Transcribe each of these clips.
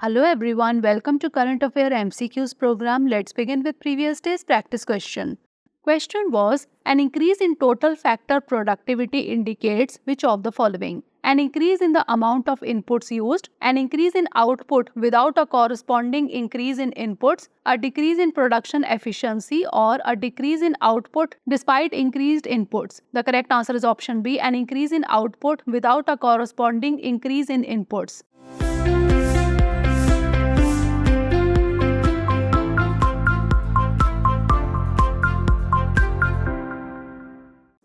Hello everyone, welcome to Current Affairs MCQs program. Let's begin with previous day's practice question. Question was, an increase in total factor productivity indicates which of the following? An increase in the amount of inputs used, an increase in output without a corresponding increase in inputs, a decrease in production efficiency, or a decrease in output despite increased inputs. The correct answer is option B, an increase in output without a corresponding increase in inputs.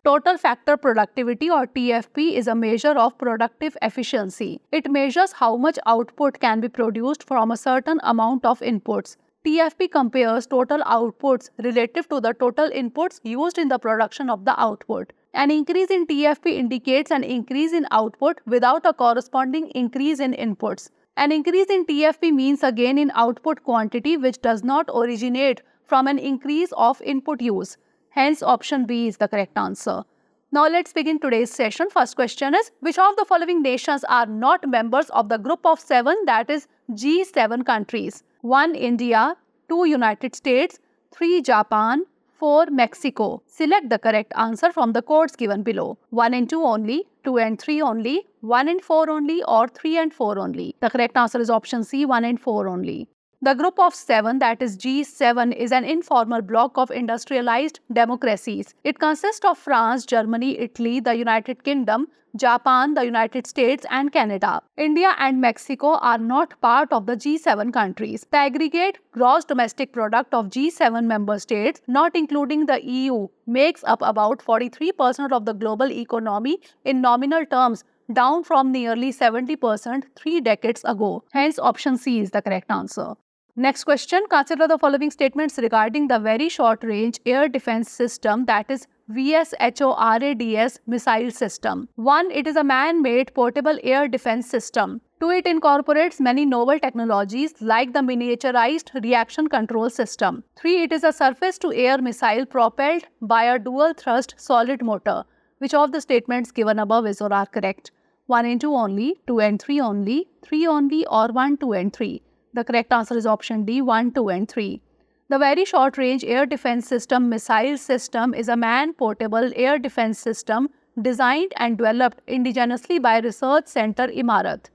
Total factor productivity or TFP is a measure of productive efficiency. It measures how much output can be produced from a certain amount of inputs. TFP compares total outputs relative to the total inputs used in the production of the output. An increase in TFP indicates an increase in output without a corresponding increase in inputs. An increase in TFP means a gain in output quantity which does not originate from an increase of input use. Hence, option B is the correct answer. Now, let's begin today's session. First question is, which of the following nations are not members of the group of 7, that is G7 countries? 1. India, 2. United States, 3. Japan, 4. Mexico. Select the correct answer from the codes given below. 1 and 2 only, 2 and 3 only, 1 and 4 only, or 3 and 4 only. The correct answer is option C, 1 and 4 only. The group of 7, that is G7, is an informal bloc of industrialized democracies. It consists of France, Germany, Italy, the United Kingdom, Japan, the United States, and Canada. India and Mexico are not part of the G7 countries. The aggregate gross domestic product of G7 member states, not including the EU, makes up about 43% of the global economy in nominal terms, down from nearly 70% 3 decades ago. Hence, option C is the correct answer. Next question, consider the following statements regarding the Very Short Range Air Defense System, that is VSHORADS missile system. 1. It is a man-made portable air defense system. 2. It incorporates many novel technologies like the miniaturized reaction control system. 3. It is a surface-to-air missile propelled by a dual-thrust solid motor. Which of the statements given above is or are correct? 1 and 2 only, 2 and 3 only, 3 only, or 1, 2 and 3. The correct answer is option D, 1, 2 and 3. The Very Short Range Air Defense System missile system is a man-portable air defense system designed and developed indigenously by Research Center Imarat.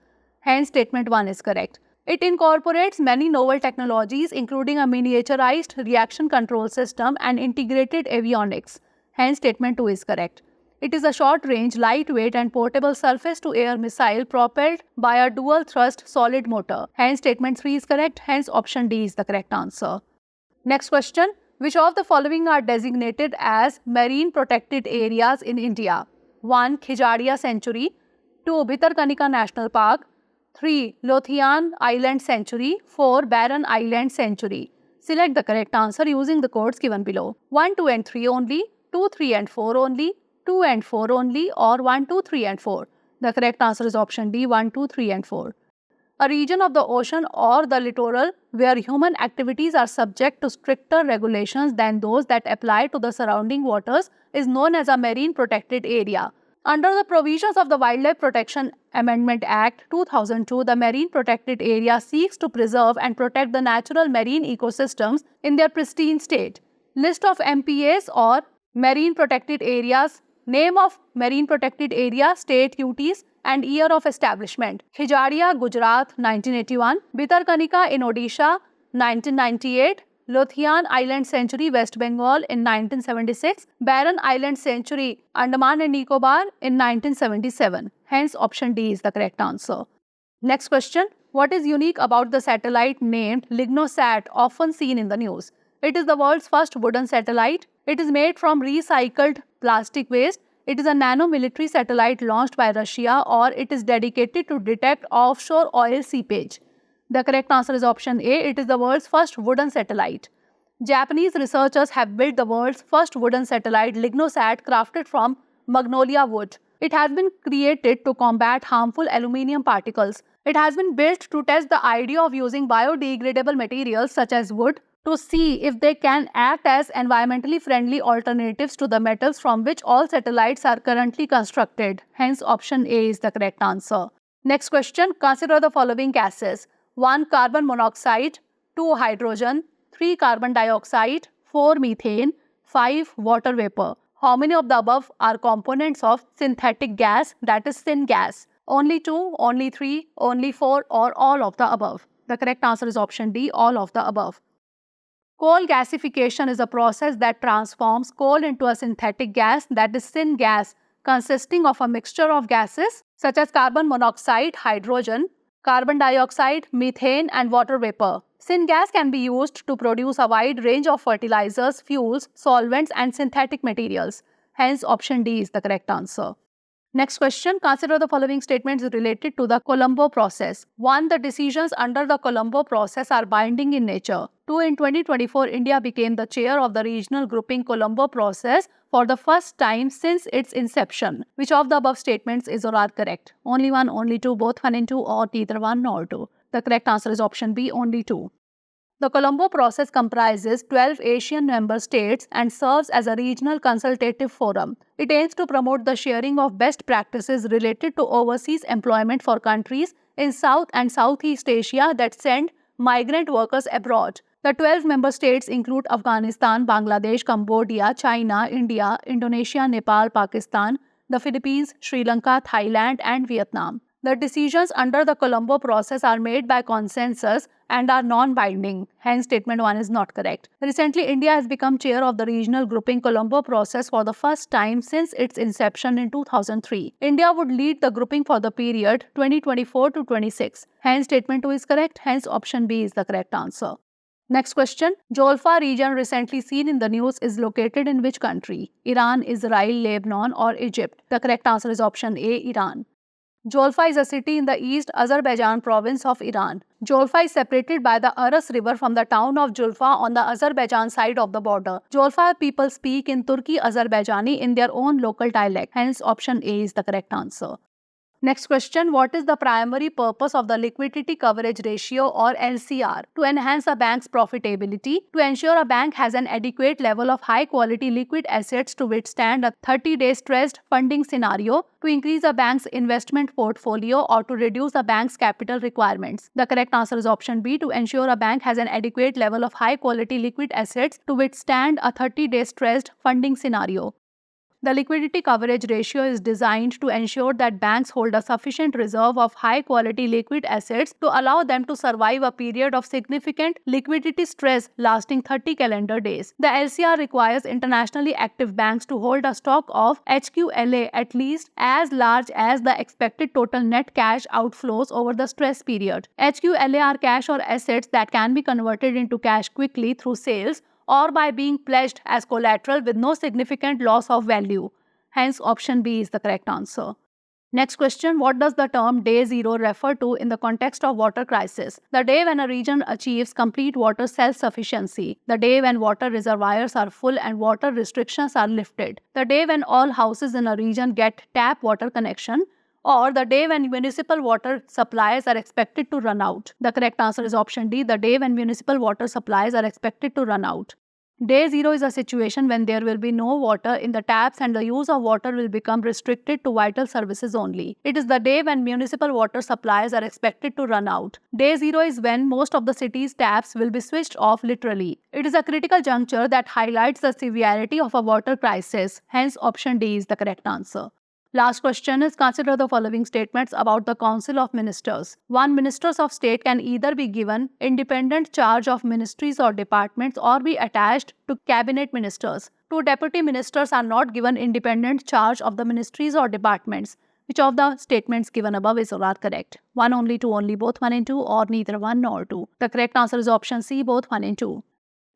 Hence, statement 1 is correct. It incorporates many novel technologies including a miniaturized reaction control system and integrated avionics. Hence, statement 2 is correct. It is a short-range, lightweight and portable surface-to-air missile propelled by a dual-thrust solid motor. Hence, statement 3 is correct. Hence, option D is the correct answer. Next question. Which of the following are designated as marine protected areas in India? 1. Khijadia Sanctuary, 2. Bhitarkanika National Park, 3. Lothian Island Sanctuary, 4. Barren Island Sanctuary. Select the correct answer using the codes given below. 1, 2 and 3 only, 2, 3 and 4 only, 2 and 4 only, or 1, 2, 3 and 4. The correct answer is option D, 1, 2, 3 and 4. A region of the ocean or the littoral where human activities are subject to stricter regulations than those that apply to the surrounding waters is known as a marine protected area. Under the provisions of the Wildlife Protection Amendment Act 2002, the marine protected area seeks to preserve and protect the natural marine ecosystems in their pristine state. List of MPAs or marine protected areas. Name of marine protected area, state duties, and year of establishment. Khijadia, Gujarat, 1981. Bhitarkanika in Odisha, 1998. Lothian Island Sanctuary, West Bengal in 1976. Barren Island Sanctuary, Andaman and Nicobar in 1977. Hence, option D is the correct answer. Next question. What is unique about the satellite named LignoSat, often seen in the news? It is the world's first wooden satellite. It is made from recycled plastic waste. It is a nano-military satellite launched by Russia, or it is dedicated to detect offshore oil seepage. The correct answer is option A. It is the world's first wooden satellite. Japanese researchers have built the world's first wooden satellite, LignoSat, crafted from magnolia wood. It has been created to combat harmful aluminium particles. It has been built to test the idea of using biodegradable materials such as wood to see if they can act as environmentally friendly alternatives to the metals from which all satellites are currently constructed. Hence, option A is the correct answer. Next question, consider the following gases. 1. Carbon monoxide, 2. Hydrogen, 3. Carbon dioxide, 4. Methane, 5. Water vapor. How many of the above are components of synthetic gas, that is syngas? Only 2, only 3, only 4, or all of the above? The correct answer is option D, all of the above. Coal gasification is a process that transforms coal into a synthetic gas, that is syngas, consisting of a mixture of gases such as carbon monoxide, hydrogen, carbon dioxide, methane, and water vapor. Syngas can be used to produce a wide range of fertilizers, fuels, solvents, and synthetic materials. Hence, option D is the correct answer. Next question, consider the following statements related to the Colombo process. 1. The decisions under the Colombo process are binding in nature. 2. In 2024, India became the chair of the regional grouping Colombo process for the first time since its inception. Which of the above statements is or are correct? Only 1, only 2, both 1 and 2, or neither 1 nor 2? The correct answer is option B, only 2. The Colombo process comprises 12 Asian member states and serves as a regional consultative forum. It aims to promote the sharing of best practices related to overseas employment for countries in South and Southeast Asia that send migrant workers abroad. The 12 member states include Afghanistan, Bangladesh, Cambodia, China, India, Indonesia, Nepal, Pakistan, the Philippines, Sri Lanka, Thailand, and Vietnam. The decisions under the Colombo process are made by consensus and are non-binding. Hence, statement 1 is not correct. Recently, India has become chair of the regional grouping Colombo process for the first time since its inception in 2003. India would lead the grouping for the period 2024 to 26. Hence, statement 2 is correct. Hence, option B is the correct answer. Next question. Jolfa region recently seen in the news is located in which country? Iran, Israel, Lebanon, or Egypt? The correct answer is option A, Iran. Jolfa is a city in the East Azerbaijan province of Iran. Jolfa is separated by the Aras river from the town of Julfa on the Azerbaijan side of the border. Jolfa people speak in Turki Azerbaijani in their own local dialect. Hence, option A is the correct answer. Next question, what is the primary purpose of the liquidity coverage ratio or LCR? To enhance a bank's profitability, to ensure a bank has an adequate level of high quality liquid assets to withstand a 30-day stressed funding scenario, to increase a bank's investment portfolio, or to reduce a bank's capital requirements. The correct answer is option B, to ensure a bank has an adequate level of high quality liquid assets to withstand a 30-day stressed funding scenario. The liquidity coverage ratio is designed to ensure that banks hold a sufficient reserve of high-quality liquid assets to allow them to survive a period of significant liquidity stress lasting 30 calendar days. The LCR requires internationally active banks to hold a stock of HQLA at least as large as the expected total net cash outflows over the stress period. HQLA are cash or assets that can be converted into cash quickly through sales or by being pledged as collateral with no significant loss of value. Hence, option B is the correct answer. Next question, what does the term day zero refer to in the context of water crisis? The day when a region achieves complete water self-sufficiency. The day when water reservoirs are full and water restrictions are lifted. The day when all houses in a region get tap water connection. Or the day when municipal water supplies are expected to run out. The correct answer is option D, the day when municipal water supplies are expected to run out. Day zero is a situation when there will be no water in the taps and the use of water will become restricted to vital services only. It is the day when municipal water supplies are expected to run out. Day zero is when most of the city's taps will be switched off literally. It is a critical juncture that highlights the severity of a water crisis. Hence, option D is the correct answer. Last question is, consider the following statements about the Council of Ministers. 1. Ministers of State can either be given independent charge of ministries or departments or be attached to cabinet ministers. 2. Deputy ministers are not given independent charge of the ministries or departments. Which of the statements given above is or are correct? 1, only 2, only both 1 and 2, or neither 1 nor 2? The correct answer is option C, both 1 and 2.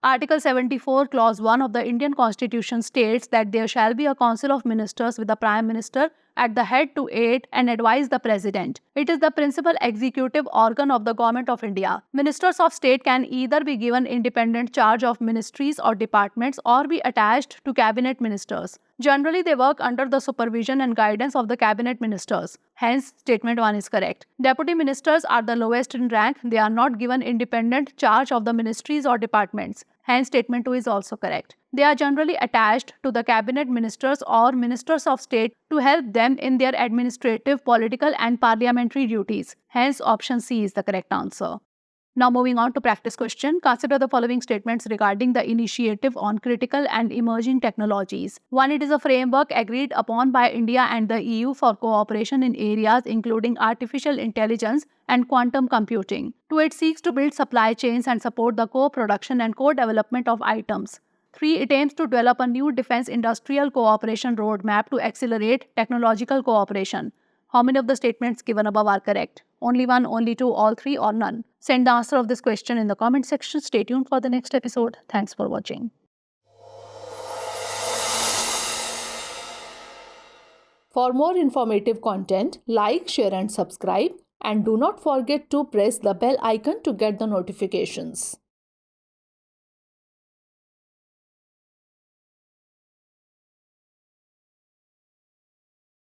Article 74, Clause 1 of the Indian Constitution states that there shall be a Council of Ministers with the Prime Minister at the head to aid and advise the President. It is the principal executive organ of the Government of India. Ministers of State can either be given independent charge of ministries or departments or be attached to cabinet ministers. Generally, they work under the supervision and guidance of the cabinet ministers. Hence, statement 1 is correct. Deputy ministers are the lowest in rank. They are not given independent charge of the ministries or departments. Hence, statement 2 is also correct. They are generally attached to the cabinet ministers or ministers of state to help them in their administrative, political and parliamentary duties. Hence, option C is the correct answer. Now moving on to practice question. Consider the following statements regarding the initiative on critical and emerging technologies. 1. It is a framework agreed upon by India and the EU for cooperation in areas including artificial intelligence and quantum computing. 2. It seeks to build supply chains and support the co-production and co-development of items. 3. It aims to develop a new defense industrial cooperation roadmap to accelerate technological cooperation. How many of the statements given above are correct? Only one, only two, all three, or none? Send the answer of this question in the comment section. Stay tuned for the next episode. Thanks for watching. For more informative content, like, share and subscribe. And do not forget to press the bell icon to get the notifications.